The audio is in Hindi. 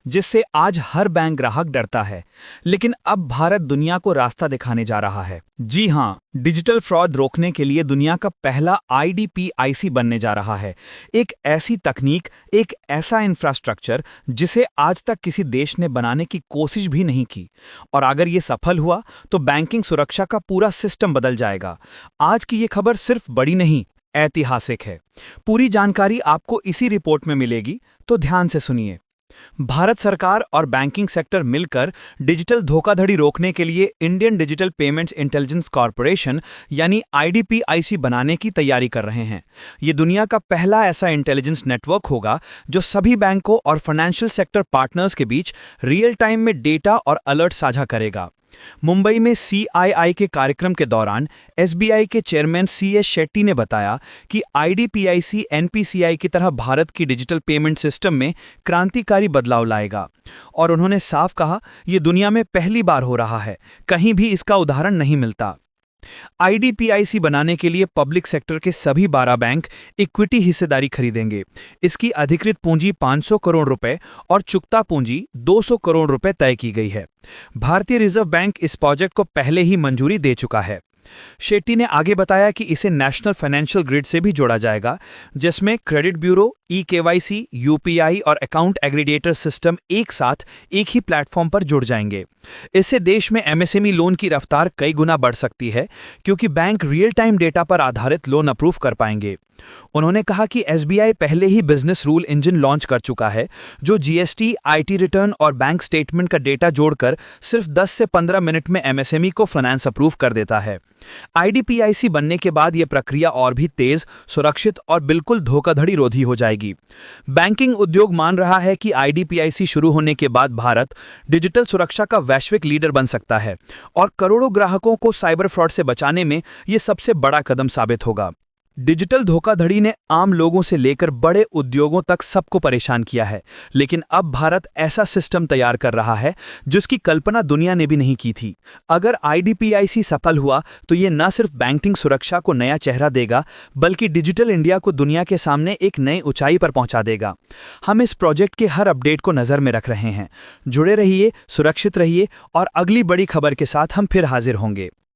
जिससे आज हर बैंक ग्राहक डरता है। लेकिन अब भारत दुनिया को रास्ता दिखाने जा रहा है। जी हाँ, डिजिटल फ्रॉड रोकने के लिए दुनिया का पहला IDPIC बनने जा रहा है। एक ऐसी तकनीक, एक ऐसा इंफ्रास्ट्रक्चर जिसे आज तक किसी देश ने बनाने की कोशिश भी नहीं की। और अगर ये सफल हुआ तो बैंकिंग सुरक्षा का पूरा सिस्टम बदल जाएगा। आज की ये खबर सिर्फ बड़ी नहीं, ऐतिहासिक है। पूरी जानकारी आपको इसी रिपोर्ट में मिलेगी, तो ध्यान से सुनिए। भारत सरकार और बैंकिंग सेक्टर मिलकर डिजिटल धोखाधड़ी रोकने के लिए Indian digital payments intelligence corporation यानी IDPIC बनाने की तैयारी कर रहे हैं। ये दुनिया का पहला ऐसा इंटेलिजेंस नेटवर्क होगा जो सभी बैंकों और फाइनेंशियल सेक्टर पार्टनर्स के बीच रियल टाइम में डेटा और अलर्ट साझा करेगा। मुंबई में CII के कार्यक्रम के दौरान SBI के चेयरमैन CS शेट्टी ने बताया कि IDPIC NPCI की तरह भारत की डिजिटल पेमेंट सिस्टम में क्रांतिकारी बदलाव लाएगा। और उन्होंने साफ कहा, यह दुनिया में पहली बार हो रहा है, कहीं भी इसका उदाहरण नहीं मिलता। IDPIC बनाने के लिए पब्लिक सेक्टर के सभी 12 बैंक इक्विटी हिस्सेदारी खरीदेंगे। इसकी अधिकृत पूंजी 500 करोड़ रुपए और चुकता पूंजी 200 करोड़ रुपए तय की गई है। भारतीय रिजर्व बैंक इस प्रोजेक्ट को पहले ही मंजूरी दे चुका है। शेट्टी ने आगे बताया कि इसे नेशनल फाइनेंशियल ग्रिड से भी जोड़ा जाएगा, जिसमें क्रेडिट ब्यूरो, eKYC, UPI और अकाउंट एग्रीगेटर सिस्टम एक साथ एक ही प्लेटफॉर्म पर जुड़ जाएंगे। इससे देश में MSME लोन की रफ्तार कई गुना बढ़ सकती है, क्योंकि बैंक रियल टाइम डेटा पर आधारित लोन अप्रूव कर पाएंगे। उन्होंने कहा कि SBI पहले ही बिजनेस रूल इंजन लॉन्च कर चुका है, जो GST, IT रिटर्न और बैंक स्टेटमेंट का डेटा जोड़कर सिर्फ 10 से 15 मिनट में MSME को फाइनेंस अप्रूव कर देता है। IDPIC बनने के बाद यह प्रक्रिया और भी तेज, सुरक्षित और बिल्कुल धोखाधड़ी रोधी हो जाएगी। बैंकिंग उद्योग मान रहा है कि IDPIC शुरू होने के बाद भारत डिजिटल सुरक्षा का वैश्विक लीडर बन सकता है और करोड़ों ग्राहकों को साइबर फ्रॉड से बचाने में यह सबसे बड़ा कदम साबित होगा। डिजिटल धोखाधड़ी ने आम लोगों से लेकर बड़े उद्योगों तक सबको परेशान किया है, लेकिन अब भारत ऐसा सिस्टम तैयार कर रहा है जिसकी कल्पना दुनिया ने भी नहीं की थी। अगर IDPIC सफल हुआ तो ये न सिर्फ बैंकिंग सुरक्षा को नया चेहरा देगा, बल्कि डिजिटल इंडिया को दुनिया के सामने एक नई ऊंचाई पर पहुंचा देगा। हम इस प्रोजेक्ट के हर अपडेट को नजर में रख रहे हैं। जुड़े रहिए, सुरक्षित रहिए और अगली बड़ी खबर के साथ हम फिर हाजिर होंगे।